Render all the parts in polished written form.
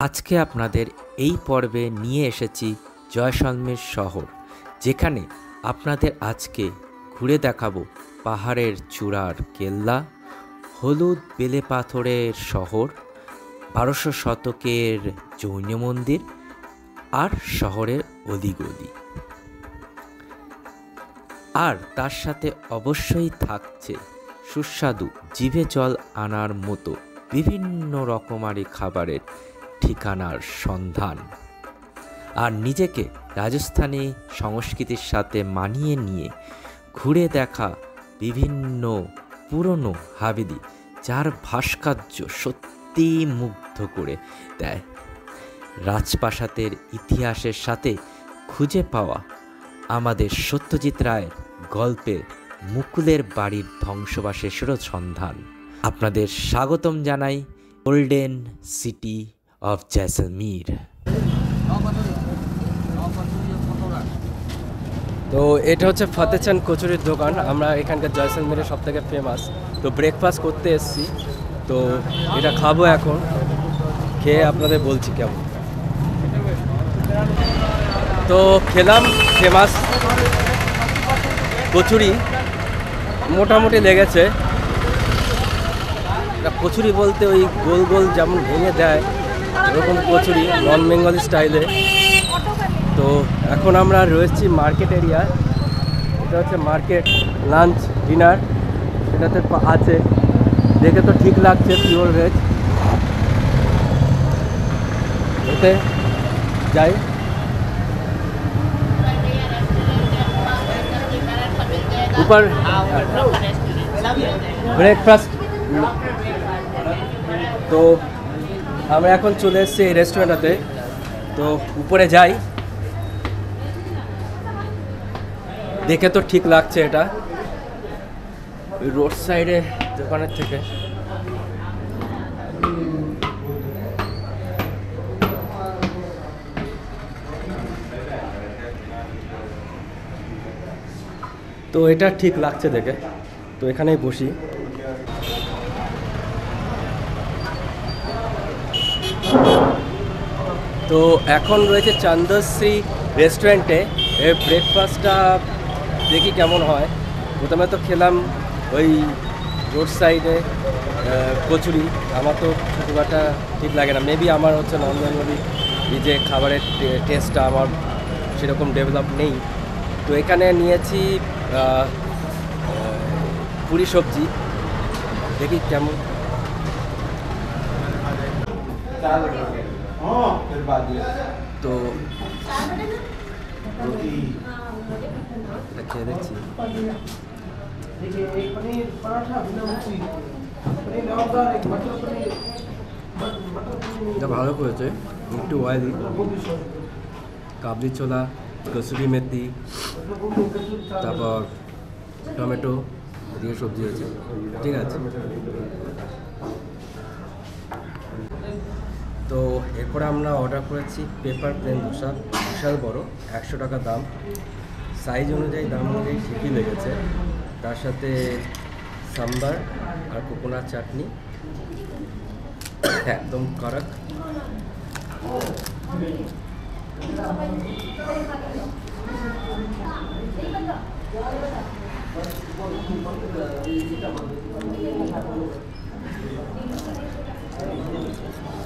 আজকে আপনাদের এই পর্বে নিয়ে এসেছি জয়সলমের শহর, যেখানে আপনাদের আজকে ঘুরে দেখাবো পাহাড়ের চূড়ার কেল্লা, হলুদ বেলে পাথরের শহর, 1200 শতকের জৈন মন্দির আর শহরের অলিগলি। আর তার সাথে অবশ্যই থাকছে সুস্বাদু জিভে জল আনার মতো বিভিন্ন রকমারি খাবারের ঠিকানার সন্ধান, আর নিজেকে রাজস্থানী সংস্কৃতির সাথে মানিয়ে নিয়ে ঘুরে দেখা বিভিন্ন পুরনো হাভেলি, যার ভাস্কর্য সত্যি মুগ্ধ করে দেয়। রাজপ্রাসাদের ইতিহাসের সাথে খুঁজে পাওয়া আমাদের সত্যজিৎ রায়ের গল্পে মুকুলের বাড়ির ধ্বংসাবশেষেরও সন্ধান। আপনাদের স্বাগতম জানাই গোল্ডেন সিটি অফ জয়সলমীর। তো এটা হচ্ছে ফতেচাঁদ কচুরির দোকান। আমরা এখানকার জয়সলমীরের সব থেকে ফেমাস। তো ব্রেকফাস্ট করতে এসেছি, তো এটা খাবো এখন, খেয়ে আপনাদের বলছি কেমন। তো খেলাম ফেমাস কচুরি, মোটামুটি লেগেছে। কচুরি বলতে ওই গোল গোল যেমন ভেঙে দেয় এরকম কচুরি, নন বেঙ্গলি স্টাইলে। তো এখন আমরা রয়েছি মার্কেট এরিয়া। এটা হচ্ছে মার্কেট, লাঞ্চ ডিনার এটাতে আছে, দেখে তো ঠিক লাগছে, পিওর ভেজ। ওতে যাই। উপর ব্রেকফাস্ট। তো আমরা এখন চলে এসেছি এই রেস্টুরেন্টটাতে, তো উপরে যাই। দেখে তো ঠিক লাগছে, এটা ওই রোড সাইডে দোকানের থেকে। তো এটা ঠিক লাগছে দেখে, তো এখানেই বসি। তো এখন রয়েছে চন্দ্রশ্রী রেস্টুরেন্টে। এই ব্রেকফাস্টটা দেখি কেমন হয়। প্রথমে তো খেলাম ওই রোড সাইডে কচুরি, আমার তো খুব একটা ঠিক লাগে না। মেবি আমার হচ্ছে নন বেঙ্গলি এই যে খাবারের টেস্টটা আমার সেরকম ডেভেলপ নেই। তো এখানে নিয়েছি পুরি সবজি, দেখি কেমন। তো এটা খেয়ে দেখছি, এটা ভালো করেছে, একটু অয়েলি। কাবলি ছোলা, কসুরি মেথি, তারপর টমেটো দিয়ে সবজি আছে, ঠিক আছে। তো এরপরে আমরা অর্ডার করেছি পেপার প্লেন ধোসা, বিশাল বড়, 100 টাকা দাম। সাইজ অনুযায়ী দাম অনুযায়ী ঠিকই লেগেছে। তার সাথে সাম্বার আর কোকোনাট চাটনি, একদম কড়ক।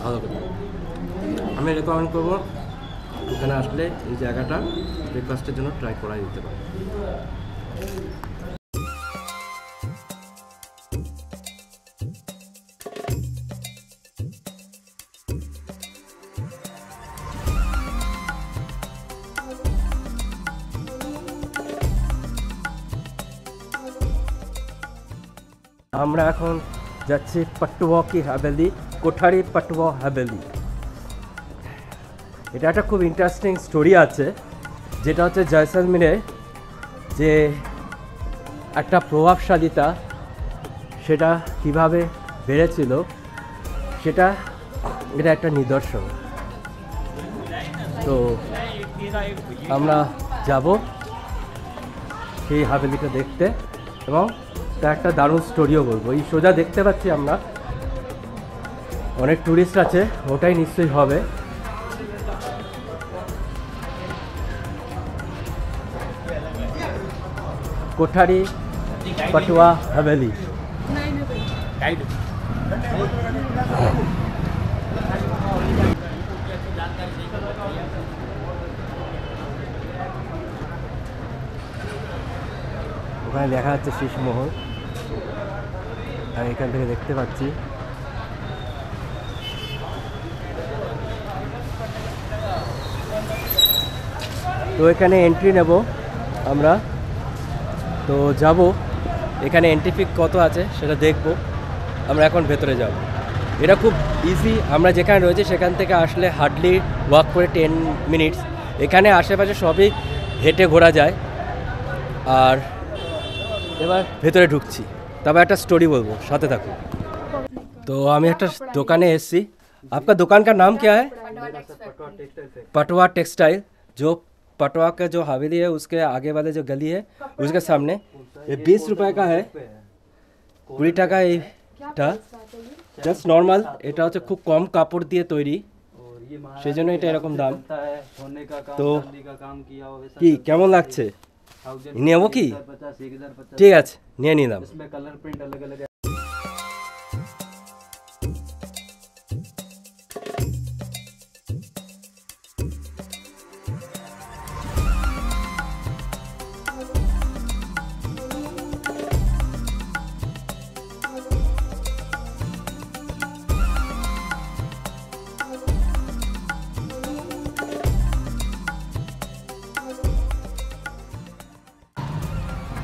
ভালো কথা, আমি রেকমেন্ড করবো এখানে আসলে এই জায়গাটা ব্রেকফাস্টের জন্য ট্রাই করা যেতে পারে। আমরা এখন যাচ্ছি পাটুয়া কি হাভেলি, কোঠারি পাটুয়া হাভেলি। এটা একটা খুব ইন্টারেস্টিং স্টোরি আছে, যেটা হচ্ছে জয়সলমীরে যে একটা প্রভাবশালীতা সেটা কিভাবে বেড়েছিল সেটা এটা একটা নিদর্শন। তো আমরা যাব সেই হাভেলিটা দেখতে এবং তার একটা দারুণ স্টোরিও বলবো। এই সোজা দেখতে পাচ্ছি আমরা অনেক টুরিস্ট আছে, ওটাই নিশ্চয়ই হবে। কোঠারি পাটুয়া হাভেলি। ওখানে দেখা যাচ্ছে শীষমহল, আমি এখান থেকে দেখতে পাচ্ছি। তো এখানে এন্ট্রি নেব আমরা, তো যাব এখানে এন্ট্রি ফি কত আছে সেটা দেখব। আমরা এখন ভেতরে যাব। এটা খুব ইজি, আমরা যেখানে রয়েছে সেখান থেকে আসলে হার্ডলি ওয়াক করে 10 মিনিটস। এখানে আশেপাশে সবই হেঁটে ঘোরা যায়। আর এবার ভেতরে ঢুকছি, তবে একটা স্টোরি বলবো, সাথে থাকুন। তো আমি একটা দোকানে এসেছি। आपका दुकान का नाम क्या है? पटवा टेक्सटाइल। जो पटवा का जो हवेली है उसके आगे वाले जो गली है उसके सामने, ये 20 रुपए का है। 20 টাকা এইটা জাস্ট নর্মাল। এটা হচ্ছে খুব কম কাপড় দিয়ে তৈরি, সেই জন্য এটা এরকম দাম। তো কি কেমন লাগছে, নেবো কি? ঠিক আছে, নিয়ে নিলাম।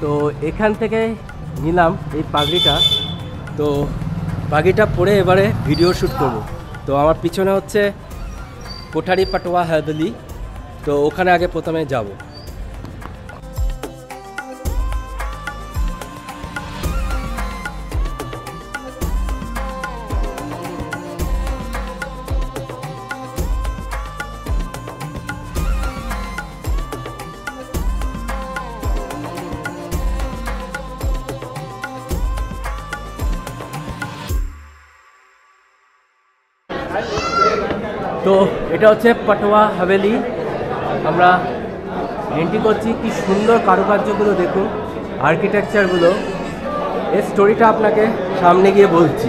তো এখান থেকে নিলাম এই পাগড়িটা। তো পাগড়িটা পরে এবারে ভিডিও শ্যুট করব। তো আমার পিছনে হচ্ছে কোঠারি পাটওয়া হাভেলি, তো ওখানে আগে প্রথমে যাব। তো এটা হচ্ছে পাটওয়া হাভেলি, আমরা এন্ট্রি করছি। কি সুন্দর কারুকার্যগুলো দেখুন, আর্কিটেকচারগুলো। এর স্টোরিটা আপনাকে সামনে গিয়ে বলছি।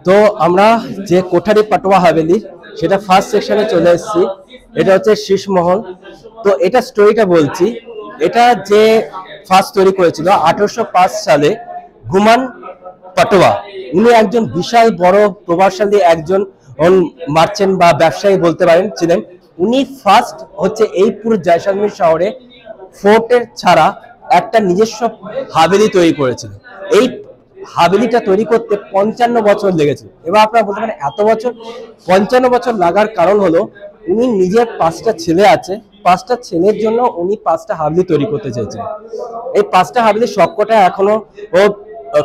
তো আমরা যে কোঠারি পাটওয়া হাভেলি সেটা ফার্স্ট সেকশনে চলে এসেছি। এটা হচ্ছে শীষমহল। তো এটা স্টোরিটা বলছি। এটা যে ফার্স্ট তৈরি করেছিল 1805 সালে গুমান পাটওয়া, উনি একজন বিশাল বড় প্রভাবশালী একজন মার্চেন্ট বা ব্যবসায়ী বলতে পারেন ছিলেন। উনি ফার্স্ট হচ্ছে এই পুরো জয়সালমীর শহরে ফোর্টের ছাড়া একটা নিজস্ব হাভেলি তৈরি করেছিলেন। এই হাভেলিটা তৈরি করতে 55 বছর লেগেছে। এবার আপনারা বলতে পারেন এত বছর, 55 বছর লাগার কারণ হলো উনি নিজের 5টা ছেলে আছে, 5টা ছেলের জন্য উনি 5টা হাভেলি তৈরি করতে চেয়েছেন। এই 5টা হাভেলি সবকটা এখনো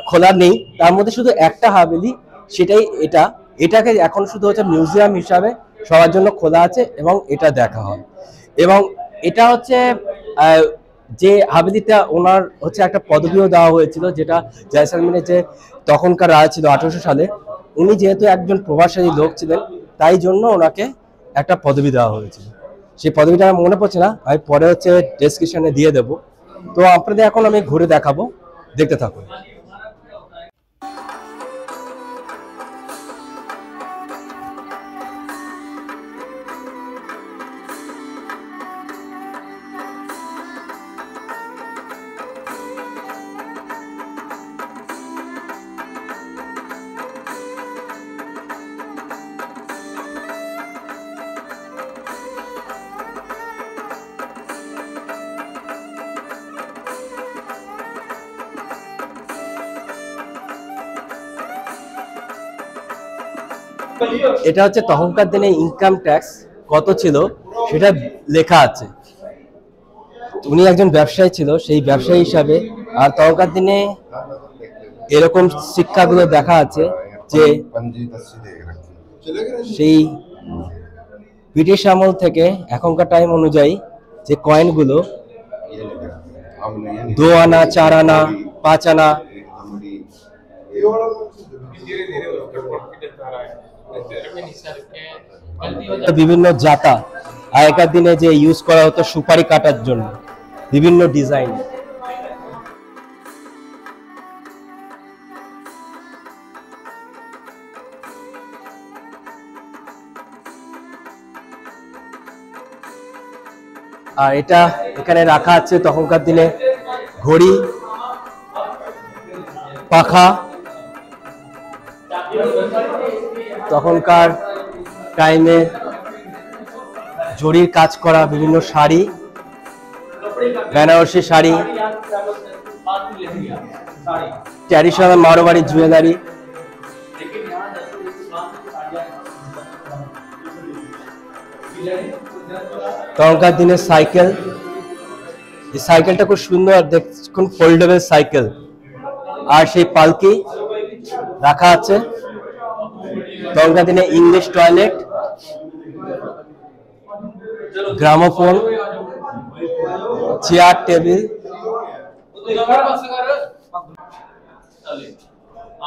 খোলা নেই, তার মধ্যে শুধু একটা হাভেলি, সেটাই এটাকে এখন শুধু হচ্ছে মিউজিয়াম হিসাবে সবার জন্য খোলা আছে এবং এটা দেখা হয়। এবং এটা হচ্ছে যে হাভেলিটা ওনার হচ্ছে একটা পদবিও দেওয়া হয়েছিল, যেটা জয়সালমীরের যে তখনকার রাজা ছিল 1800 সালে, উনি যেহেতু একজন প্রভাবশালী লোক ছিলেন তাই জন্য ওনাকে একটা পদবি দেওয়া হয়েছিল। সেই পদবিটা আমার মনে পড়ছে না, আমি পরে হচ্ছে ডেসক্রিপশনে দিয়ে দেবো। তো আপনাদের এখন আমি ঘুরে দেখাবো, দেখতে থাকুন। এটা হচ্ছে তখনকার দিনে ইনকাম ট্যাক্স কত ছিল সেটা লেখা আছে। উনি একজন ব্যবসায়ী ছিল, সেই ব্যবসায়ী হিসাবে। আর তখনকার দিনে এরকম শিক্ষাগুলো দেখা আছে যে সেই ব্রিটিশ আমল থেকে এখনকার টাইম অনুযায়ী যে কয়েনগুলো 2 আনা, 4 আনা, 5 আনা, বিভিন্ন জাতা আগেকার দিনে যে ইউজ করা হতো সুপারি কাটার জন্য, বিভিন্ন ডিজাইন। আর এটা এখানে রাখা আছে তখনকার দিনে ঘড়ি, পাখা, তখনকার টাইমে জরির কাজ করা বিভিন্ন শাড়ি, বেনারসি শাড়ি, ট্র্যাডিশনাল মারোয়াড়ি জুয়েলারি। তখনকার দিনে সাইকেল, এই সাইকেলটা খুব সুন্দর দেখুন, ফোল্ডেবল সাইকেল। আর সেই পালকি রাখা আছে। তখনকার দিনে English toilet, gramophone, chair, table.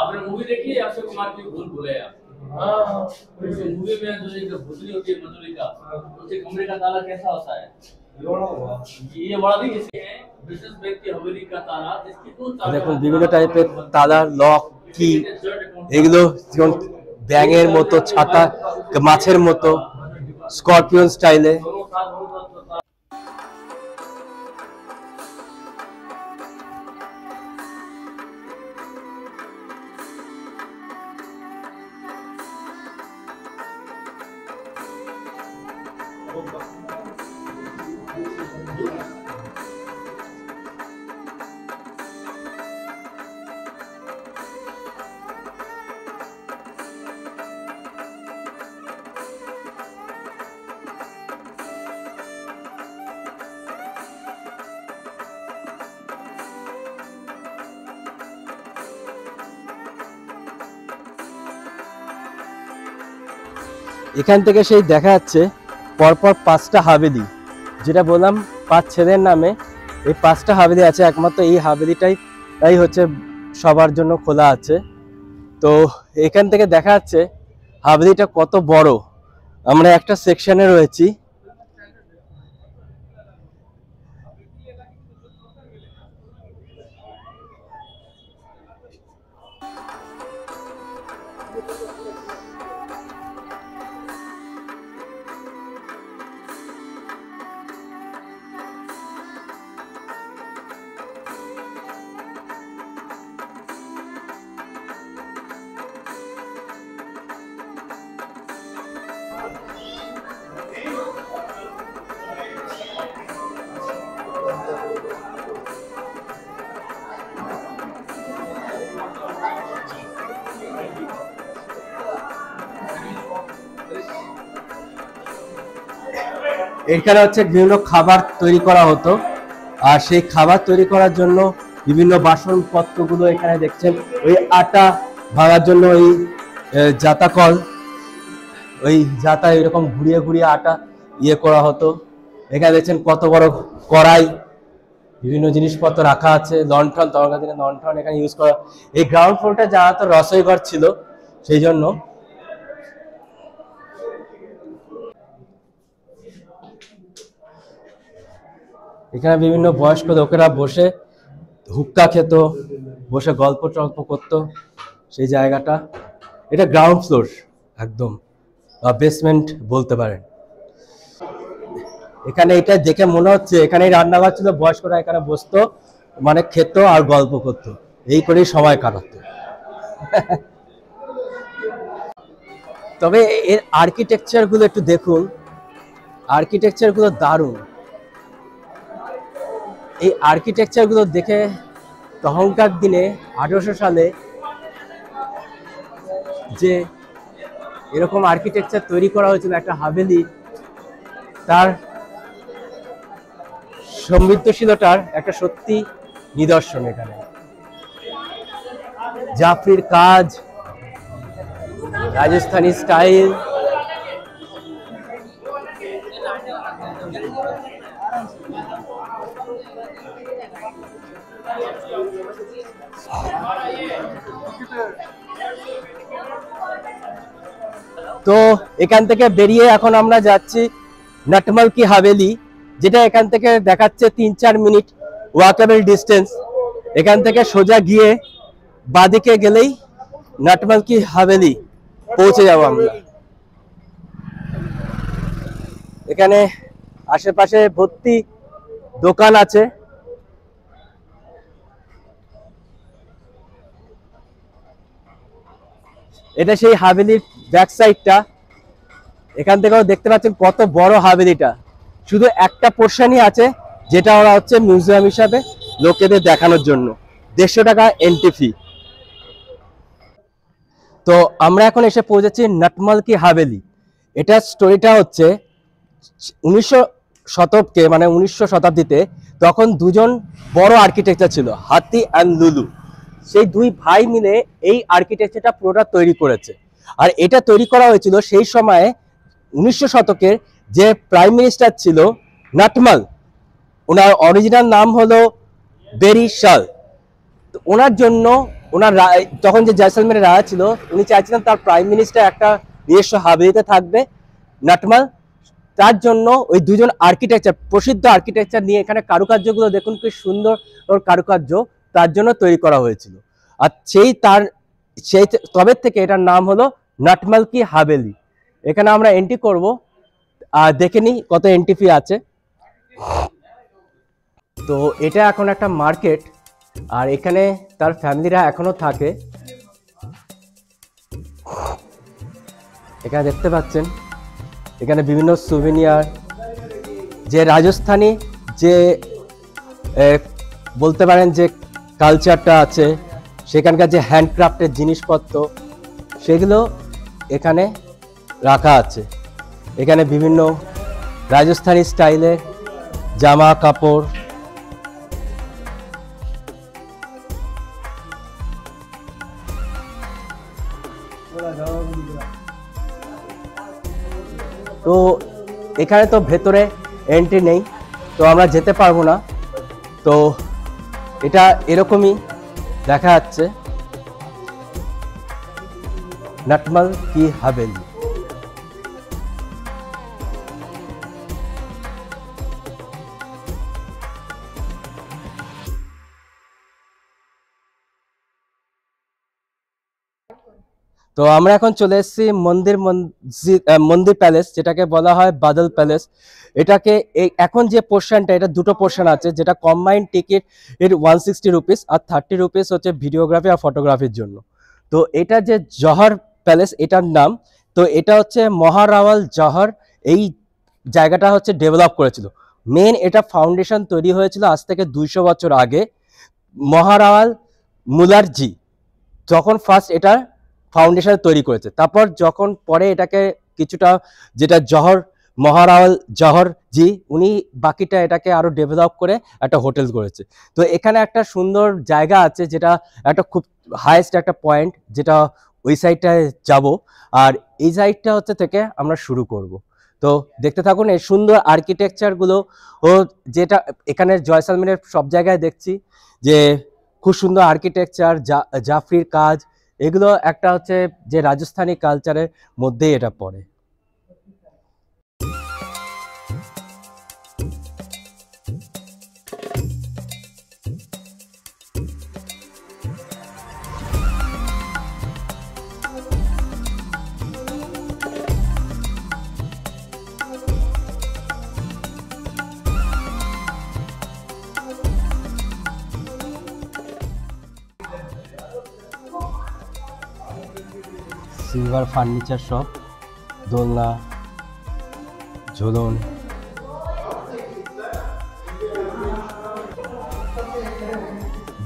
आपने मूवी देखी है अक्षय कुमार की भूल भुलैया? मूवी में जो एक भूतनी होती है मधुलिका, उसके कमरे का ताला कैसा होता है? ये बड़ा भी इसे है बिजनेस बैंक की हवेली का ताला, जिसकी दो ताला। দেখুন বিভিন্ন টাইপের তালা, লক, কি, এগুলো যেমন ব্যাঙের মতো, ছাতা মাছের মতো, স্করপিয়ন স্টাইলে। এখান থেকে সেই দেখা যাচ্ছে পরপর 5টা হাভেলি, যেটা বললাম 5 ছেলের নামে এই 5টা হাভেলি আছে। একমাত্র এই হাভেলিটাই হচ্ছে সবার জন্য খোলা আছে। তো এখান থেকে দেখা যাচ্ছে হাভেলিটা কত বড়। আমরা একটা সেকশনে রয়েছি। এখানে হচ্ছে বিভিন্ন খাবার তৈরি করা হতো। আর সেই খাবার তৈরি করার জন্য বিভিন্ন বাসনপত্রগুলো এখানে দেখছেন। ওই আটা ভাঙার জন্য ওই জাতা কল, ওই জাতা এরকম ঘুরিয়ে ঘুরিয়ে আটা ইয়ে করা হতো। এখানে দেখছেন কত বড় কড়াই, বিভিন্ন জিনিসপত্র রাখা আছে। লণ্ঠন, তখনকার দিনে লণ্ঠন এখানে ইউজ করা। এই গ্রাউন্ড ফ্লোরটা যা তো রসোই ঘর ছিল, সেই জন্য এখানে বিভিন্ন বয়স্ক লোকেরা বসে হুক্কা খেত, বসে গল্প টল্প করতো। সেই জায়গাটা, এটা গ্রাউন্ড ফ্লোর একদম, বেসমেন্ট বলতে পারেন। এখানে এটা দেখে মনে হচ্ছে এখানেই রান্নাঘর ছিল, বয়স্করা এখানে বসতো, মানে খেত আর গল্প করতো, এই করেই সময় কাটাতো। তবে এর আর্কিটেকচার গুলো একটু দেখুন, আর্কিটেকচার গুলো দারুণ। এই আর্কিটেকচার গুলো দেখে তখনকার দিনে 1800 সালে যে এরকম আর্কিটেকচার তৈরি করা হয়েছিল একটা হাভেলি, তার সমৃদ্ধশীলতার একটা সত্যি নিদর্শন। এখানে জাফরির কাজ, রাজস্থানী স্টাইল, তো এখান থেকে বেরিয়ে এখন আমরা যাচ্ছি নটমল কি হাভেলি, যেটা এখান থেকে দেখাচ্ছে 3-4 মিনিট ওয়াকেবল ডিস্টেন্স। এখান থেকে সোজা গিয়ে বাদিকে গেলেই নটমল কি হাভেলি পৌঁছে যাব আমরা। এখানে আশেপাশে ভর্তি দোকান আছে। এটা সেই হাভেলির ব্যাক সাইডটা। এখান থেকেও দেখতে পাচ্ছেন কত বড় হাভেলিটা। শুধু একটা পোর্শনই আছে যেটা ওরা হচ্ছে মিউজিয়াম হিসাবে লোকেদের দেখানোর জন্য। 150 টাকা এন্ট্রি ফি। তো আমরা এখন এসে পৌঁছেছি নটমল কি হাভেলি। এটার স্টোরিটা হচ্ছে 1900 শতকে মানে 1900 শতাব্দীতে তখন দুজন বড় আর্কিটেকচার ছিল, হাতি অ্যান্ড লুলু। সেই দুই ভাই মিলে এই আর্কিটেকচারটা পুরোটা তৈরি করেছে। আর এটা তৈরি করা হয়েছিল সেই সময়ে 1900 শতকের যে প্রাইম মিনিস্টার ছিল নটমল, ওনার অরিজিনাল নাম হলো বেরি শাল। ওনার জন্য ওনার তখন যে জয়সলমেরের রাজা ছিল উনি চাইছিলেন তার প্রাইম মিনিস্টার একটা নিজস্ব হাভেলিতে থাকবে নটমল। তার জন্য ওই দুজন আর্কিটেকচার, প্রসিদ্ধ আর্কিটেকচার নিয়ে এখানে কারুকার্যগুলো দেখুন কি সুন্দর কারুকার্য, তার জন্য তৈরি করা হয়েছিল। আর সেই তবে থেকে এটার নাম হলো নটমল কি হাভেলি। এখানে আমরা এন্ট্রি করব আর দেখে নিই কত এন্ট্রি ফি আছে। তো এটা এখন একটা মার্কেট, আর এখানে তার ফ্যামিলিরা এখনো থাকে। এখানে দেখতে পাচ্ছেন এখানে বিভিন্ন সুভিনিয়ার, যে রাজস্থানী যে বলতে পারেন যে কালচারটা আছে, সেখানকার যে হ্যান্ডক্রাফটের জিনিসপত্র সেগুলো এখানে রাখা আছে। এখানে বিভিন্ন রাজস্থানী স্টাইলের জামা কাপড়, তো এখানে তো ভেতরে এন্ট্রি নেই, তো আমরা যেতে পারবো না। তো এটা এরকমই দেখা যাচ্ছে নটমল কি হাভেলি। তো আমরা এখন চলে এসেছি মন্দির প্যালেস, যেটাকে বলা হয় বাদল প্যালেস। এটাকে এখন যে পোর্শনটা, এটা দুটো পোর্শন আছে, যেটা কম্বাইন্ড টিকিট এর 160 রুপিস আর 30 রুপিস হচ্ছে ভিডিওগ্রাফি আর ফটোগ্রাফির জন্য। তো এটা যে জহর প্যালেস এটার নাম, তো এটা হচ্ছে মহারাওয়াল জহর এই জায়গাটা হচ্ছে ডেভেলপ করেছিল। মেন এটা ফাউন্ডেশন তৈরি হয়েছিল আজ থেকে 200 বছর আগে। মহারাওয়াল মুলারজি যখন ফার্স্ট এটা ফাউন্ডেশন তৈরি করেছে, তারপর যখন পরে এটাকে কিছুটা যেটা মহারাওয়াল জহর জি উনি বাকিটা এটাকে আরো ডেভেলপ করে একটা হোটেল করেছে। তো এখানে একটা সুন্দর জায়গা আছে, যেটা একটা খুব হাইয়েস্ট একটা পয়েন্ট, যেটা ওই সাইডটায় যাব। আর এই সাইডটা হচ্ছে থেকে আমরা শুরু করব। তো দেখতে থাকুন এই সুন্দর আর্কিটেকচারগুলো। ও যেটা এখানে জয়সলমেরের সব জায়গায় দেখছি যে খুব সুন্দর আর্কিটেকচার, জাফরির কাজ, এগুলো একটা হচ্ছে যে রাজস্থানী কালচারের মধ্যেই এটা পড়ে। সিলভার ফার্নিচার শপ, দোলনা, ঝুলন,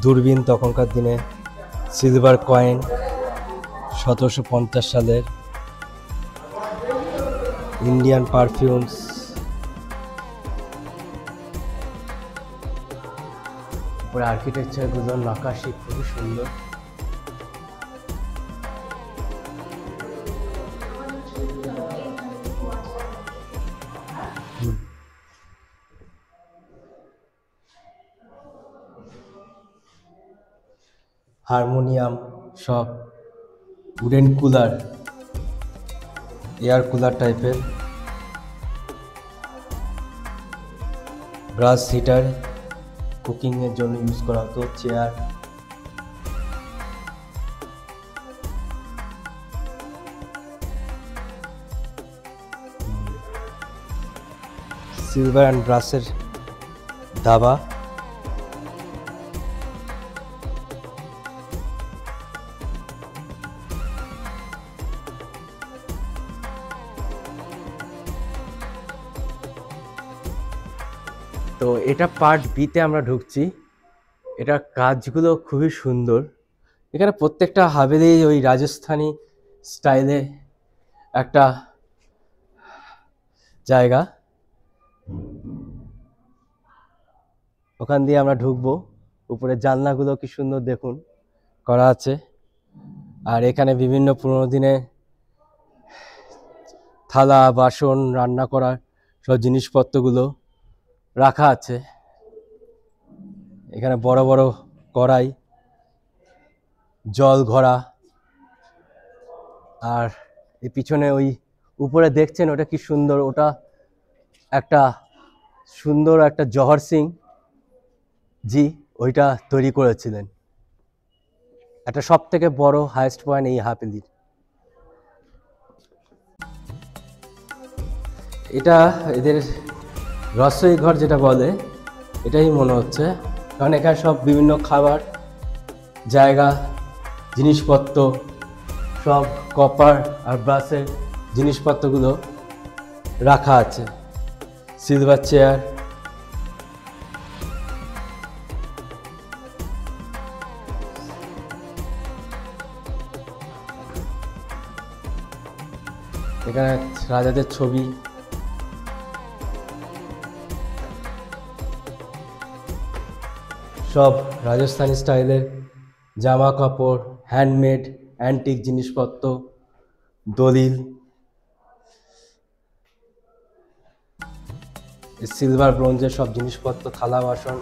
দূরবীন তখনকার দিনে, সিলভার কয়েন 1750 সালের, ইন্ডিয়ান পারফিউমস, উপরে আর্কিটেকচারগুলো নকশি খুবই সুন্দর। হারমোনিয়াম, সব উডেন কুলার, এয়ার কুলার টাইপের, ব্রাশ হিটার কুকিংয়ের জন্য ইউজ করা হতো, চেয়ার, সিলভার অ্যান্ড ব্রাসের দাবা, তো এটা পার্ট বিতে আমরা ঢুকছি। এটা কাজগুলো খুবই সুন্দর। এখানে প্রত্যেকটা হাভেলি ওই রাজস্থানী স্টাইলে একটা জায়গা, ওখান দিয়ে আমরা ঢুকবো। উপরে জানলাগুলো কি সুন্দর দেখুন করা আছে। আর এখানে বিভিন্ন পুরোনো দিনে থালা বাসন, রান্না করার সব জিনিসপত্রগুলো রাখা আছে। এখানে বড় বড় কড়াই, জল ঘোড়া, আর এই পিছনে ওই উপরে দেখছেন ওটা কি সুন্দর, ওটা একটা সুন্দর একটা জহর সিং জি ওইটা তৈরি করেছিলেন। একটা সব থেকে বড় হাইয়েস্ট পয়েন্ট এই হাভেলির। এটা এদের রসোই ঘর যেটা বলে, এটাই মনে হচ্ছে, কারণ এখানে সব বিভিন্ন খাবার, জায়গা, জিনিসপত্র, সব কপার আর ব্রাসের জিনিসপত্রগুলো রাখা আছে। সিলভার চেয়ার, এখানে রাজাদের ছবি, সব রাজস্থানী স্টাইলের জামা কাপড়, হ্যান্ডমেড অ্যান্টিক জিনিসপত্র, দলিল, সিলভার ব্রোঞ্জের সব জিনিসপত্র, থালা বাসন।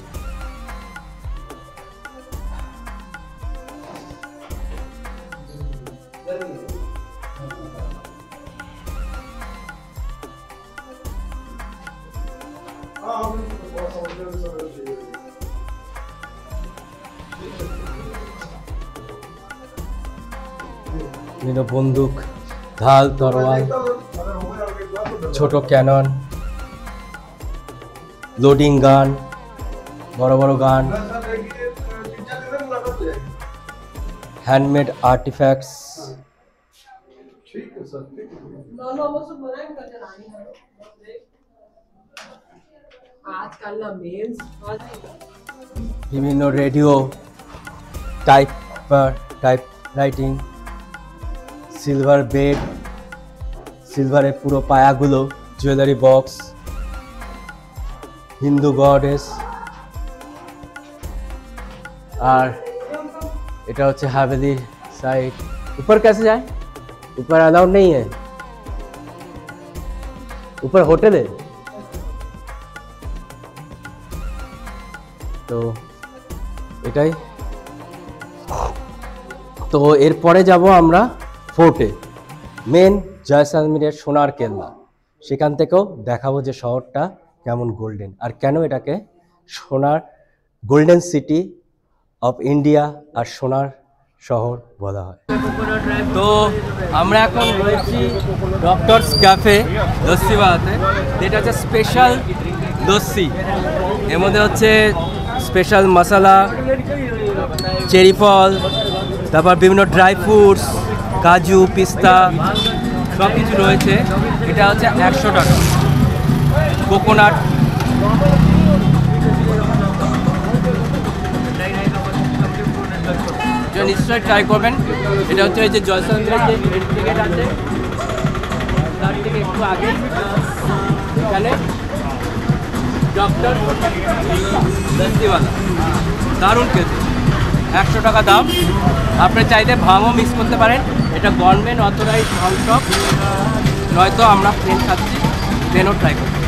বিভিন্ন বন্দুক, ঢাল, তরোয়াল, ছোট ক্যানন, লোডিং গান, বড় বড় গান, হ্যান্ডমেড আর্টিফ্যাক্টস। বিভিন্ন radio, type writing, silver bed, সিলভারের পুরো পায়াগুলো, জুয়েলারি বক্স, हिंदू गॉडेस। और এটা হচ্ছে হাভেলি সাইড। ऊपर कैसे जाए? ऊपर अलाउड नहीं है, ऊपर होटल है। তো এটাই। তো এরপরে যাব আমরা ফোর্টে, মেন জয়সালমীরের সোনার কেল্লা। সেখান থেকেও দেখাবো যে শহরটা কেমন গোল্ডেন, আর কেন এটাকে সোনার গোল্ডেন সিটি অফ ইন্ডিয়া আর সোনার শহর বলা হয়। তো আমরা এখন রয়েছি ডক্টরস ক্যাফে লস্যিওয়ালাতে, যেটা হচ্ছে স্পেশাল লস্যি। এর মধ্যে হচ্ছে স্পেশাল মশলা, চেরি ফল, তারপর বিভিন্ন ড্রাই ফ্রুটস, কাজু, পিস্তা সব কিছু রয়েছে। এটা হচ্ছে 100 টাকা। কোকোনাট, নিশ্চয়ই ট্রাই করবেন। এটা হচ্ছে এই যে জয়সালমীরের যে রেড টিকেট আছে তার থেকে একটু আগে এখানে ডক্টর লস্যিওয়ালা, দারুণ খেতে, 100 টাকা দাম। আপনি চাইলে ভামও মিক্স করতে পারেন, এটা গভর্নমেন্ট অথরাইজ ভাম শপ, নয়তো আমরা প্লেন খাচ্ছি, প্লেনও ট্রাই করছি।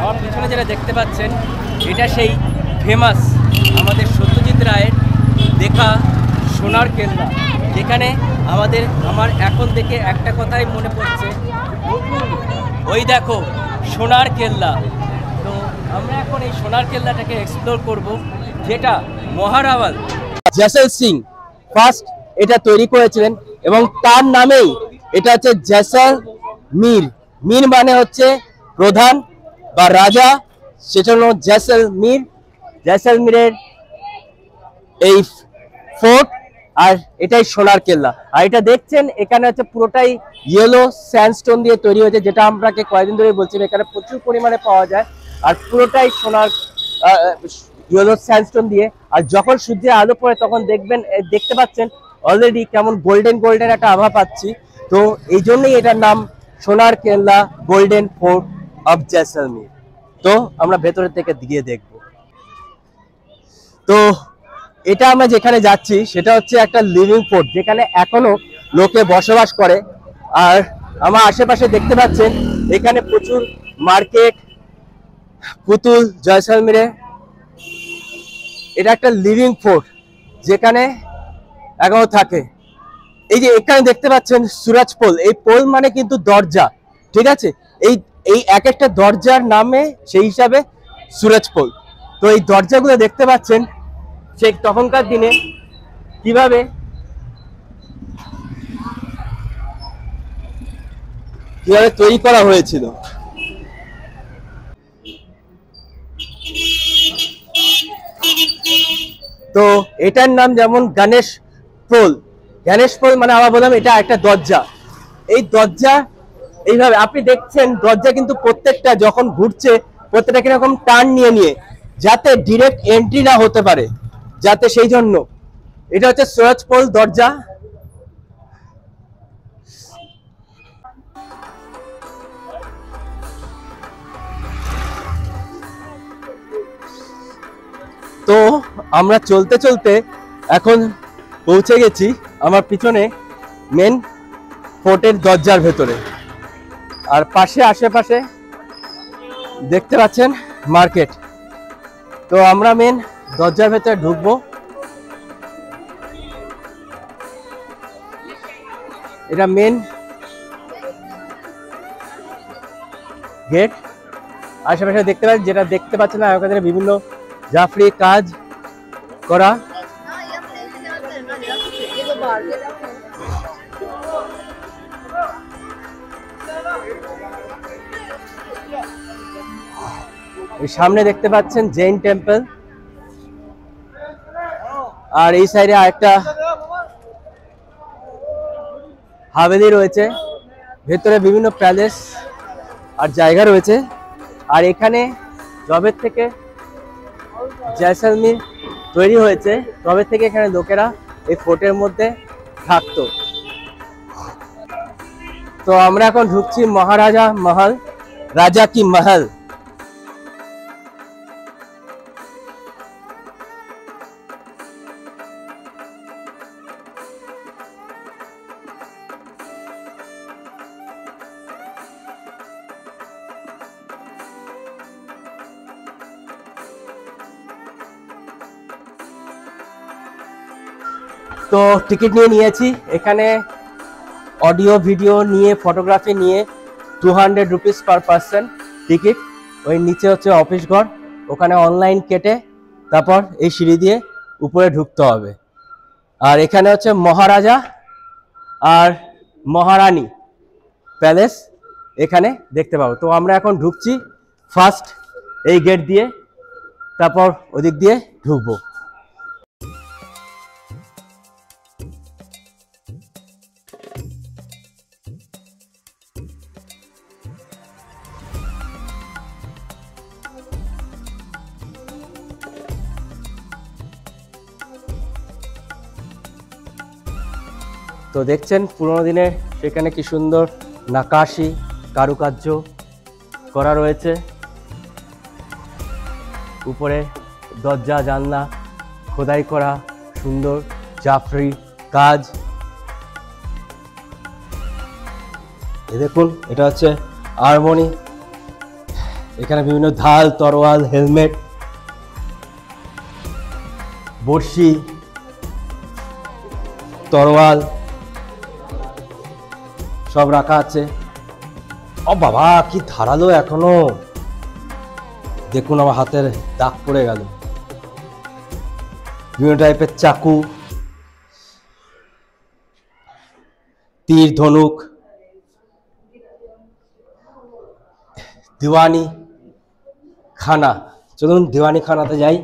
আমার পিছনে যেটা দেখতে পাচ্ছেন এটা সেই ফেমাস আমাদের সত্যজিৎ অজিত রায়ের দেখা সোনার কেল্লা, যেখানে আমার এখন দেখে একটা কথাই মনে পড়ছে, ওই দেখো সোনার কেল্লা। তো আমরা এখন এই সোনার কেল্লাটাকে এক্সপ্লোর করব, যেটা মহারাওয়াল জয়সল সিং ফার্স্ট এটা তৈরি করেছিলেন এবং তার নামেই এটা হচ্ছে জয়সলমীর। মীর মানে হচ্ছে প্রধান বা রাজা, সেটা হলো জয়সলমীর। জয়সলমীরের এই ফোর্ট আর এটাই সোনার কেল্লা। আর এটা দেখছেন এখানে হচ্ছে পুরোটাই ইয়েলো স্যান্ডস্টোন দিয়ে তৈরি হয়েছে, যেটা আপনাকে কয়েকদিন ধরে বলছিলাম এখানে প্রচুর পরিমাণে পাওয়া যায়। আর পুরোটাই সোনার ইয়েলো স্যান্ডস্টোন দিয়ে। আর যখন সূর্যের আলো পড়ে তখন দেখতে পাচ্ছেন অলরেডি কেমন গোল্ডেন গোল্ডেন একটা আভা পাচ্ছি। তো এই জন্যই এটার নাম সোনার কেল্লা, গোল্ডেন ফোর্ট অফ জয়সলমীর। তো আমরা ভেতরের থেকে গিয়ে দেখব। তো এটা আমরা যেখানে যাচ্ছি সেটা হচ্ছে একটা লিভিং ফোর্ট, যেখানে এখনো লোকে বসবাস করে। আর আমার আশেপাশে দেখতে পাচ্ছেন এখানে প্রচুর মার্কেট, পুতুল জয়সলমীরে। এটা একটা লিভিং ফোর্ট যেখানে এখনো থাকে। এই যে এখানে দেখতে পাচ্ছেন সুরাজ পোল, এই পোল মানে কিন্তু দরজা, ঠিক আছে? এই এক একটা দরজার নামে সেই হিসাবে সুরাজ পোল। তো এই দরজাগুলো দেখতে পাচ্ছেন সেই তখনকার দিনে কিভাবে তৈরি করা হয়েছিল। তো এটার নাম যেমন গণেশ পোল। গণেশ পোল মানে আমরা বললাম এটা একটা দরজা। এই দরজা এইভাবে আপনি দেখছেন, দরজা কিন্তু প্রত্যেকটা যখন ঘুরছে প্রত্যেকটা কিরকম টার্ন নিয়ে নিয়ে, যাতে ডিরেক্ট এন্ট্রি না হতে পারে, যাতে সেই জন্য এটা হচ্ছে সুরাজ পোল দরজা। তো আমরা চলতে চলতে এখন পৌঁছে গেছি আমার পিছনে মেন ফোর্টের দরজার ভেতরে। আর পাশে আশেপাশে দেখতে পাচ্ছেন মার্কেট। তো আমরা মেন দরজার ভেতরে ঢুকবো। এটা মেন গেট। আশেপাশে দেখতে পাচ্ছেন, যেটা দেখতে পাচ্ছেন না ওখানে বিভিন্ন জাফরি কাজ করা। এই সামনে দেখতে পাচ্ছেন জৈন টেম্পল, আর এই সাইডে আরেকটা হাভেলি রয়েছে। ভেতরে বিভিন্ন প্যালেস আর জায়গা রয়েছে। আর এখানে যবে থেকে জয়সলমীর তৈরি হয়েছে তবে থেকে এখানে লোকেরা এই ফোর্টের মধ্যে থাকতো। তো আমরা এখন ঢুকছি মহারাজা মহল, রাজা কি মহল। তো টিকিট নিয়েছি এখানে, অডিও ভিডিও নিয়ে ফটোগ্রাফি নিয়ে 200 রুপিস পার পার্সন টিকিট। ওই নিচে হচ্ছে অফিস ঘর, ওখানে অনলাইন কেটে তারপর এই সিঁড়ি দিয়ে উপরে ঢুকতে হবে। আর এখানে হচ্ছে মহারাজা আর মহারানী প্যালেস এখানে দেখতে পাবো। তো আমরা এখন ঢুকছি ফার্স্ট এই গেট দিয়ে, তারপর ওদিক দিয়ে ঢুকবো। তো দেখছেন পুরোনো দিনের সেখানে কি সুন্দর নাকাশি কারুকার্য করা রয়েছে। উপরে দরজা জানলা খোদাই করা সুন্দর জাফরি কাজ। দেখুন এটা হচ্ছে আর্মনি, এখানে বিভিন্ন ঢাল তরোয়াল হেলমেট বড়শি, তরোয়াল সব রাখা আছে। ও বাবা, কি ধারালো এখনো, দেখুন আমার হাতের দাগ পড়ে গেল। বিভিন্ন টাইপের চাকু, তীর ধনুক, দিওয়ানি খানা। চলুন দিওয়ানি খানাতে যাই।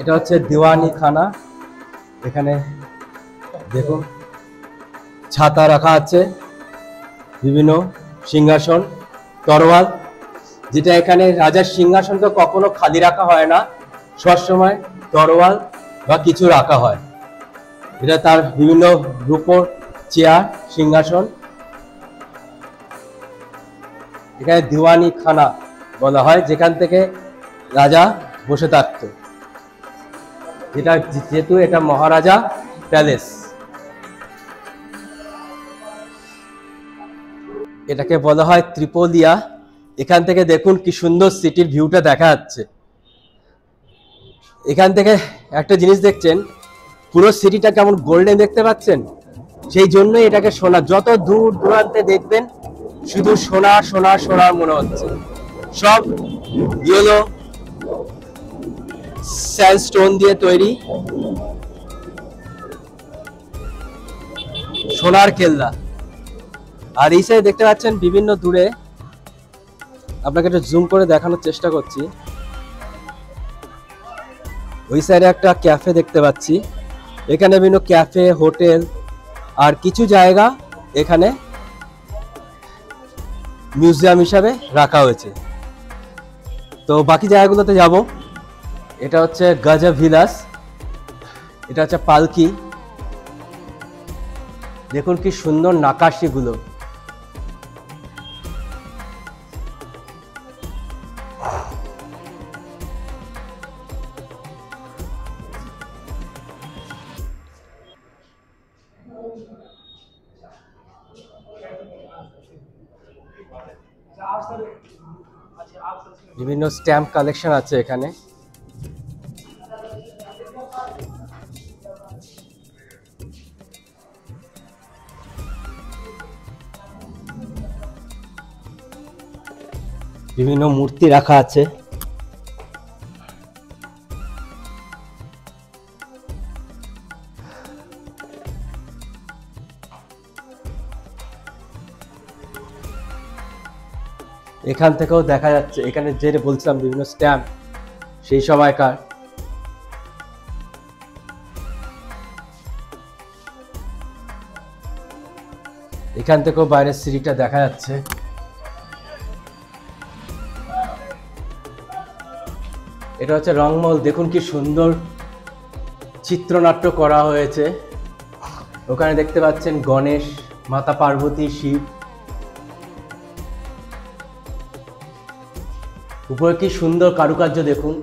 এটা হচ্ছে দিওয়ানি খানা। এখানে দেখুন ছাতা রাখা আছে, বিভিন্ন সিংহাসন, তরোয়াল, যেটা এখানে রাজার সিংহাসনকে কখনো খালি রাখা হয় না, সবসময় তরোয়াল বা কিছু রাখা হয়। এটা তার বিভিন্ন রূপোর চেয়ার, সিংহাসন। এখানে দিওয়ানি খানা বলা হয়, যেখান থেকে রাজা বসে থাকতো, যেহেতু এটা মহারাজা প্যালেস। এটাকে বলা হয় ত্রিপোলিয়া। এখান থেকে দেখুন কি সুন্দর সিটির ভিউটা দেখা যাচ্ছে। এখান থেকে একটা জিনিস দেখছেন, পুরো সিটিটা কেমন গোল্ডেন দেখতে পাচ্ছেন, সেই জন্যই এটাকে সোনা। যত দূর দূরান্তে দেখবেন শুধু সোনা সোনা সোনা মনে হচ্ছে। সব ইয়েলো স্যান্ডস্টোন দিয়ে তৈরি সোনার কেল্লা। আর এই সাইডে দেখতে পাচ্ছেন বিভিন্ন দূরে, আপনাকে একটু জুম করে দেখানোর চেষ্টা করছি। ওই সাইডে একটা ক্যাফে দেখতে পাচ্ছি। এখানে বিভিন্ন ক্যাফে, হোটেল আর কিছু জায়গা এখানে মিউজিয়াম হিসাবে রাখা হয়েছে। তো বাকি জায়গাগুলোতে যাব। এটা হচ্ছে গাজা ভিলাস, এটা হচ্ছে পালকি। দেখুন কি সুন্দর নাকাশিগুলো। বিভিন্ন স্ট্যাম্প কালেকশন আছে এখানে। বিভিন্ন মূর্তি রাখা আছে। এখান থেকেও দেখা যাচ্ছে, এখানে যে বলছিলাম বিভিন্ন স্ট্যাম্প সেই সময়কার। এখান থেকেও বাইরের সিঁড়িটা দেখা যাচ্ছে। এটা হচ্ছে রংমহল। দেখুন কি সুন্দর চিত্রনাট্য করা হয়েছে। ওখানে দেখতে পাচ্ছেন গণেশ, মাতা পার্বতী, শিব। উপরে কি সুন্দর কারুকার্য দেখুন।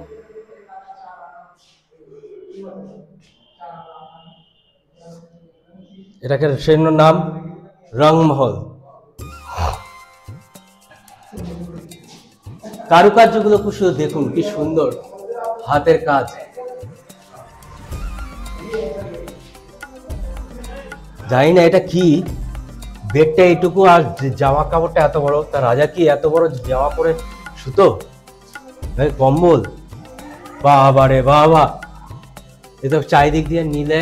এটাকে সেই নাম রংমহল। কারুকার্যগুলো খুব সুন্দর, দেখুন কি সুন্দর হাতের কাজ। জানি না এটা কি, বেডটা এইটুকু আর জামা কাপড়টা এত বড়। তা রাজা কি এত বড় জামা পরে শুতো, কম্বল? বাবা রে বাবা, এ তো চারিদিক দিয়ে নীলে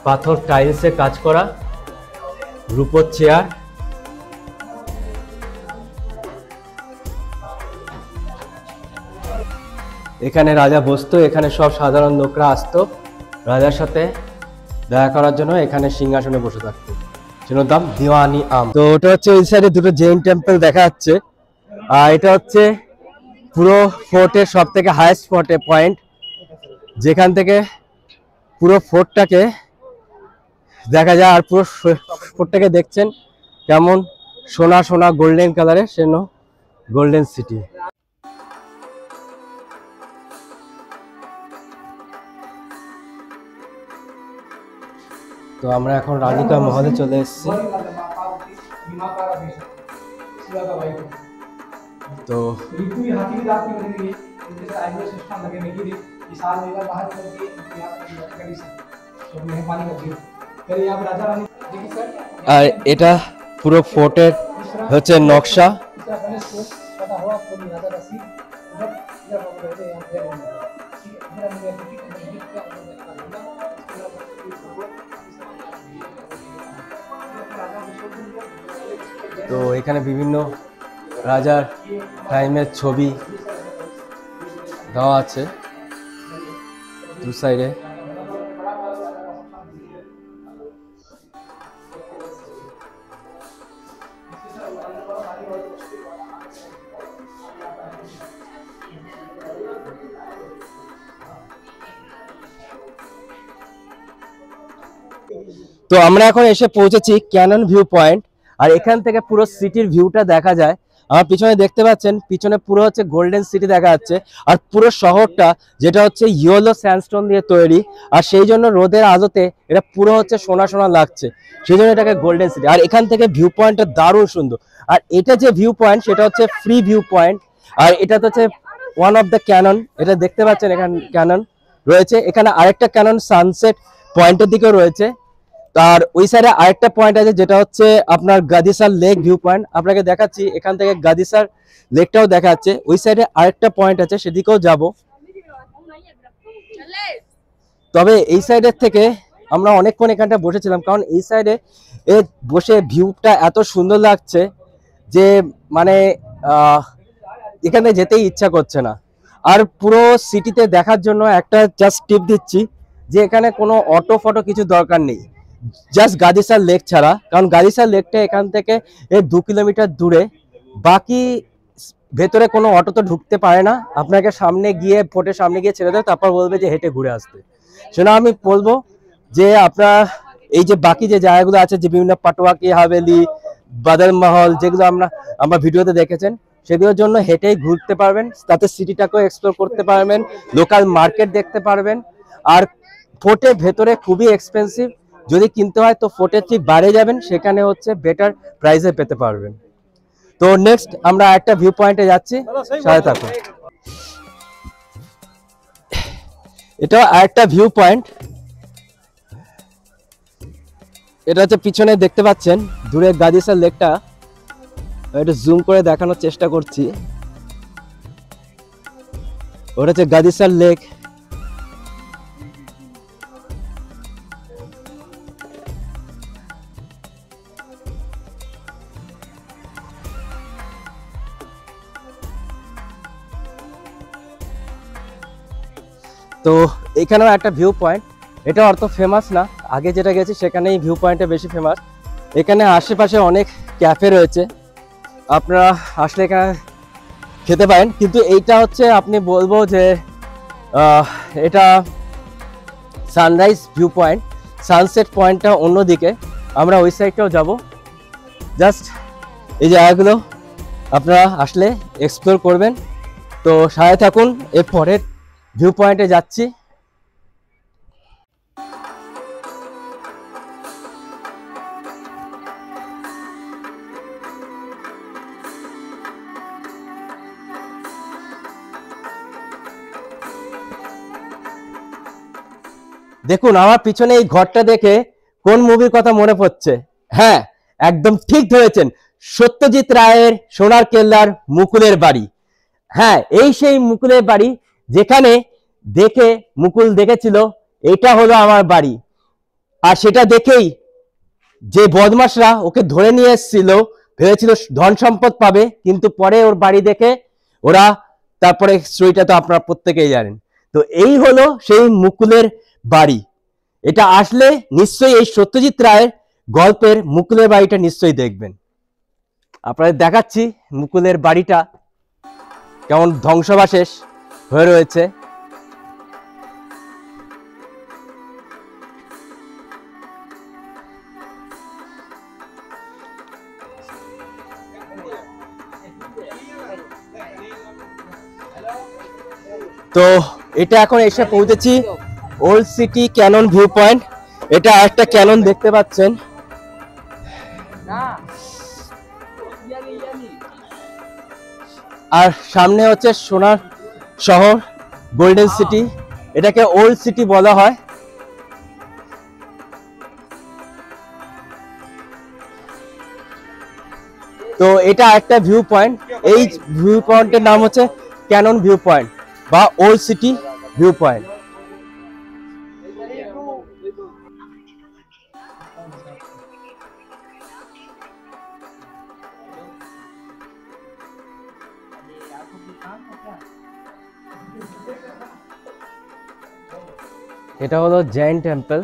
পাথর টাইলসে কাজ করা, রূপোর চেয়ার। এখানে রাজা বসতো, এখানে সব সাধারণ লোকরা আসতো রাজার সাথে দেখা করার জন্য, এখানে সিংহাসনে বসে থাকতো। সেটার নাম দিওয়ানি আম। তো ওটা হচ্ছে ওই সাইডে দুটো জৈন টেম্পল দেখা যাচ্ছে। আর এটা হচ্ছে পুরো ফোর্টের সব থেকে হাইয়েস্ট পয়েন্ট, যেখান থেকে পুরো ফোর্টটাকে দেখা যায়। আর পুরো ফোর্টটাকে দেখছেন কেমন সোনা সোনা গোল্ডেন কালারের, সেজন্য গোল্ডেন সিটি। তো আমরা এখন রাধিকা মহলে চলে এসেছি। তো আর এটা পুরো ফোর্টের হচ্ছে নকশা। তো এখানে বিভিন্ন রাজার টাইমের ছবি দেওয়া আছে দু সাইডে। তো আমরা এখন এসে পৌঁছেছি ক্যানন ভিউ পয়েন্ট, আর এখান থেকে পুরো সিটির ভিউটা দেখা যায়। আমার পিছনে দেখতে পাচ্ছেন, পিছনে পুরো হচ্ছে গোল্ডেন সিটি দেখা যাচ্ছে, আর পুরো শহরটা যেটা হচ্ছে ইয়েলো স্যান্ডস্টোন দিয়ে তৈরি, আর সেই জন্য রোদের আলোতে এটা পুরো হচ্ছে সোনা সোনা লাগছে, সেই জন্য এটাকে গোল্ডেন সিটি। আর এখান থেকে ভিউ পয়েন্টটা দারুণ সুন্দর। আর এটা যে ভিউ পয়েন্ট সেটা হচ্ছে ফ্রি ভিউ পয়েন্ট, আর এটা তো হচ্ছে ওয়ান অফ দ্য ক্যানন। এটা দেখতে পাচ্ছেন এখানে ক্যানন রয়েছে, এখানে আরেকটা ক্যানন সানসেট পয়েন্টের দিকেও রয়েছে। আর ওই সাইডে আরেকটা পয়েন্ট আছে যেটা হচ্ছে আপনার গাদিসার লেক ভিউ পয়েন্ট, আপনাকে দেখাচ্ছি। এখান থেকে গাদিসার লেকটাও দেখা যাচ্ছে। ওই সাইডে আরেকটা পয়েন্ট আছে, সেদিকেও যাব। তবে এই সাইডের থেকে আমরা অনেকক্ষণ এখানটা বসেছিলাম, কারণ এই সাইডে বসে ভিউটা এত সুন্দর লাগছে যে মানে এখানে যেতেই ইচ্ছা করছে না। আর পুরো সিটিতে দেখার জন্য একটা জাস্ট টিপ দিচ্ছি যে এখানে কোনো অটো ফটো কিছু দরকার নেই, জাস্ট গাদিসার লেক ছাড়া। কারণ গাদিসার লেকটা এখান থেকে 2 কিলোমিটার দূরে, বাকি ভেতরে কোনো অটো তো ঢুকতে পারে না। আপনাকে সামনে গিয়ে ফোর্টের সামনে গিয়ে ছেড়ে দেয়, তারপর বলবে যে হেঁটে ঘুরে আসতে। সেটা আমি বলবো যে আপনার এই যে বাকি যে জায়গাগুলো আছে, যে বিভিন্ন পাটোয়া কি হাভেলি, বাদল মহল, যেগুলো আমরা ভিডিওতে দেখেছেন, সেগুলোর জন্য হেঁটেই ঘুরতে পারবেন, তাতে সিটিটাকেও এক্সপ্লোর করতে পারবেন, লোকাল মার্কেট দেখতে পারবেন। আর ফোর্টের ভেতরে খুবই এক্সপেন্সিভ, যদি কিনতে হয় তো ফোর্টের ঠিক বাইরে যাবেন, সেখানে হচ্ছে বেটার প্রাইসে পেতে পারবেন। তো নেক্সট আমরা একটা ভিউ পয়েন্টে যাচ্ছি, সাথে থাকুন। এটা আরেকটা ভিউ পয়েন্ট, এটা হচ্ছে পিছনে দেখতে পাচ্ছেন দূরে গাদিসার লেকটা। একটু জুম করে দেখানোর চেষ্টা করছি। ওটা হচ্ছে গাদিসার লেক। তো এখানেও একটা ভিউ পয়েন্ট, এটা অত ফেমাস না, আগে যেটা গেছি সেখানেই ভিউ পয়েন্টটা বেশি ফেমাস। এখানে আশেপাশে অনেক ক্যাফে রয়েছে, আপনারা আসলে এখানে খেতে পারেন। কিন্তু এইটা হচ্ছে আপনি বলবো যে এটা সানরাইজ ভিউ পয়েন্ট, সানসেট পয়েন্টটা অন্যদিকে, আমরা ওই সাইডটাও যাব। জাস্ট এই জায়গাগুলো আপনারা আসলে এক্সপ্লোর করবেন। তো সাথে থাকুন, এর পরের ভিউ পয়েন্টে যাচ্ছি। দেখুন আমার পিছনে এই ঘরটা দেখে কোন মুভির কথা মনে পড়ছে? হ্যাঁ, একদম ঠিক ধরেছেন, সত্যজিৎ রায়ের সোনার কেল্লার মুকুলের বাড়ি। হ্যাঁ, এই সেই মুকুলের বাড়ি যেখানে দেখে মুকুল দেখেছিল এটা হলো আমার বাড়ি। আর সেটা দেখেই যে বদমাশরা ওকে ধরে নিয়ে এসেছিল, ভেবেছিল ধন সম্পদ পাবে, কিন্তু পরে ওর বাড়ি দেখে ওরা, তারপরে স্টোরিটা তো আপনারা প্রত্যেকেই জানেন। তো এই হলো সেই মুকুলের বাড়ি। এটা আসলে নিশ্চয়ই এই সত্যজিৎ রায়ের গল্পের মুকুলের বাড়িটা নিশ্চয়ই দেখবেন। আপনাদের দেখাচ্ছি মুকুলের বাড়িটা কেমন ধ্বংসাবশেষ হয়ে রয়েছে। তো এটা এখন এসে পৌঁছেছি old city cannon view point. এটা একটা ক্যানন দেখতে পাচ্ছেন, আর সামনে হচ্ছে সোনার শহর গোল্ডেন সিটি, এটাকে ওল্ড সিটি বলা হয়। তো এটা একটা ভিউ পয়েন্ট, এই ভিউ পয়েন্টের নাম হচ্ছে ক্যানন ভিউ পয়েন্ট বা ওল্ড সিটি ভিউ পয়েন্ট। এটা হলো জৈন টেম্পল,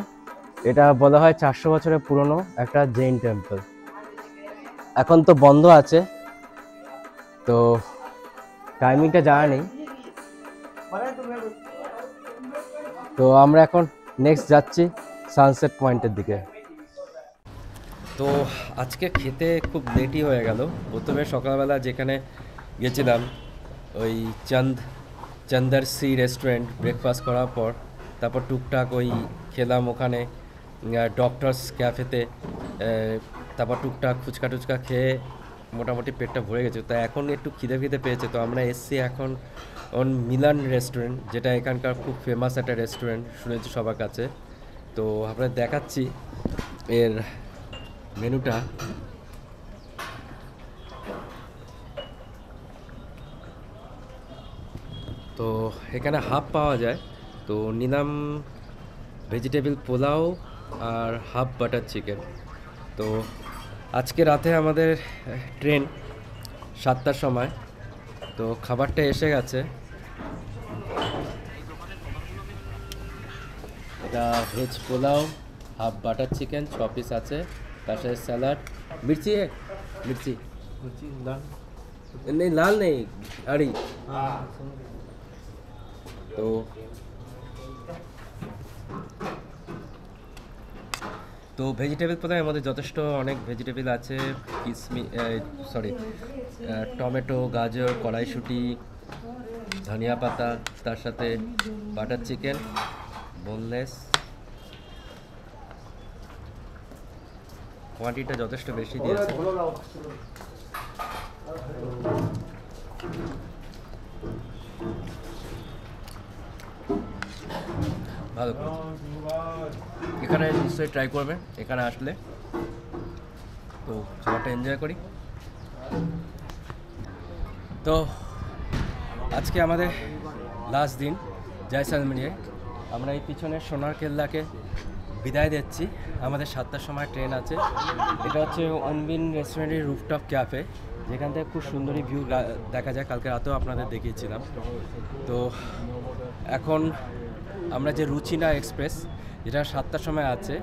এটা বলা হয় 400 বছরের পুরনো একটা জৈন টেম্পল। এখন তো বন্ধ আছে, তো টাইমিংটা জানা নেই। তো আমরা এখন নেক্সট যাচ্ছি সানসেট পয়েন্টের দিকে। তো আজকে খেতে খুব লেটই হয়ে গেল। প্রথমে সকালবেলা যেখানে গেছিলাম ওই চন্দরসি রেস্টুরেন্ট, ব্রেকফাস্ট করার পর তারপর টুকটাক ওই খেলাম ওখানে ডক্টরস ক্যাফেতে, তারপর টুকটাক ফুচকা টুচকা খেয়ে মোটামুটি পেটটা ভরে গেছে। তো এখন একটু খিদে পেয়েছে, তো আমরা এসছি এখন মিলান রেস্টুরেন্ট, যেটা এখানকার খুব ফেমাস একটা রেস্টুরেন্ট, শুনেছি সবার কাছে। তো আপনাদের দেখাচ্ছি এর মেনুটা। তো এখানে হাফ পাওয়া যায়, তো নিলাম ভেজিটেবল পোলাও আর হাফ বাটার চিকেন। তো আজকে রাতে আমাদের ট্রেন 7টার সময়, তো খাবারটা এসে গেছে। এটা veg pulao, half butter chicken 6 piece আছে, তার সাথে স্যালাড, মির্চি মির্চি লাল নেই, লাল নেই আড়ি। তো ভেজিটেবল পোলাওয়ের মধ্যে যথেষ্ট অনেক ভেজিটেবল আছে, টমেটো, গাজর, কড়াইশুঁটি, ধনিয়া পাতা, তার সাথে বাটার চিকেন বোনলেস। কোয়ান্টিটিটা যথেষ্ট বেশি দিয়েছে। ভালো, এখানে নিশ্চয়ই ট্রাই করবেন এখানে আসলে। তো খাবারটা এনজয় করি। তো আজকে আমাদের লাস্ট দিন জয়সালমেরে। আমরা এই পিছনে সোনার কেল্লাকে বিদায় দিচ্ছি। আমাদের 7টার সময় ট্রেন আছে। এটা হচ্ছে অনবিন রেস্টুরেন্টের রুফটপ ক্যাফে, যেখান থেকে খুব সুন্দরী ভিউ দেখা যায়। কালকে রাতেও আপনাদের দেখিয়েছিলাম। তো এখন আমরা যে রুচিনা এক্সপ্রেস, যেটা 7টার সময় আছে,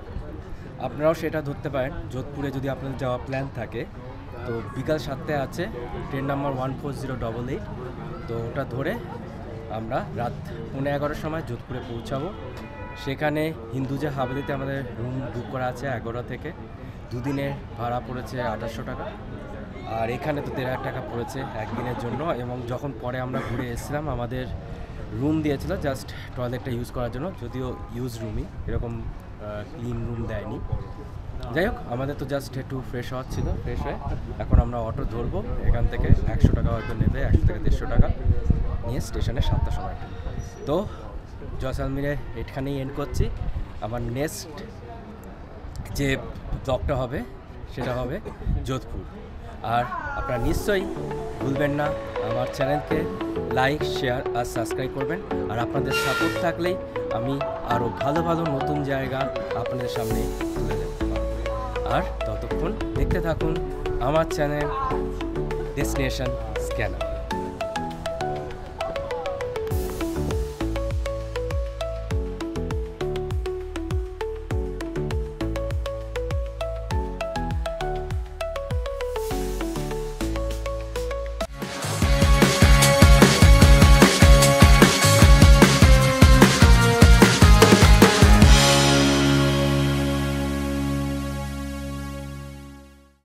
আপনারাও সেটা ধরতে পারেন যোধপুরে যদি আপনাদের যাওয়া প্ল্যান থাকে। তো বিকাল 7টায় আছে, ট্রেন নাম্বার 14088। তো ওটা ধরে আমরা রাত 11:30 সময় যোধপুরে পৌঁছাবো। সেখানে হিন্দুজা হাভেলিতে আমাদের রুম বুক করা আছে 11 থেকে। দুদিনের ভাড়া পড়েছে 2800 টাকা, আর এখানে তো 13,000 টাকা পড়েছে একদিনের জন্য। এবং যখন পরে আমরা ঘুরে এসেছিলাম, আমাদের রুম দিয়েছিল জাস্ট টয়লেটটা ইউজ করার জন্য, যদিও ইউজ রুমই, এরকম ক্লিন রুম দেয়নি। যাই হোক, আমাদের তো জাস্ট একটু ফ্রেশ হওয়ার ছিল, ফ্রেশ হয়ে এখন আমরা অটো ধরবো। এখান থেকে 100 টাকা হয়তো নেবে, 100 থেকে 150 টাকা নিয়ে স্টেশনে 7টার সময়। তো জয়সালমেরে এখানেই এন্ড করছি। আমার নেক্সট যে ব্লগটা হবে সেটা হবে যোধপুর। আর আপনারা নিশ্চয়ই ভুলবেন না আমার চ্যানেলকে লাইক, শেয়ার আর সাবস্ক্রাইব করবেন। আর আপনাদের সাপোর্ট থাকলেই আমি আরও ভালো ভালো নতুন জায়গা আপনাদের সামনে তুলে দেব। আর ততক্ষণ দেখতে থাকুন আমার চ্যানেল ডেস্টিনেশন স্ক্যানার।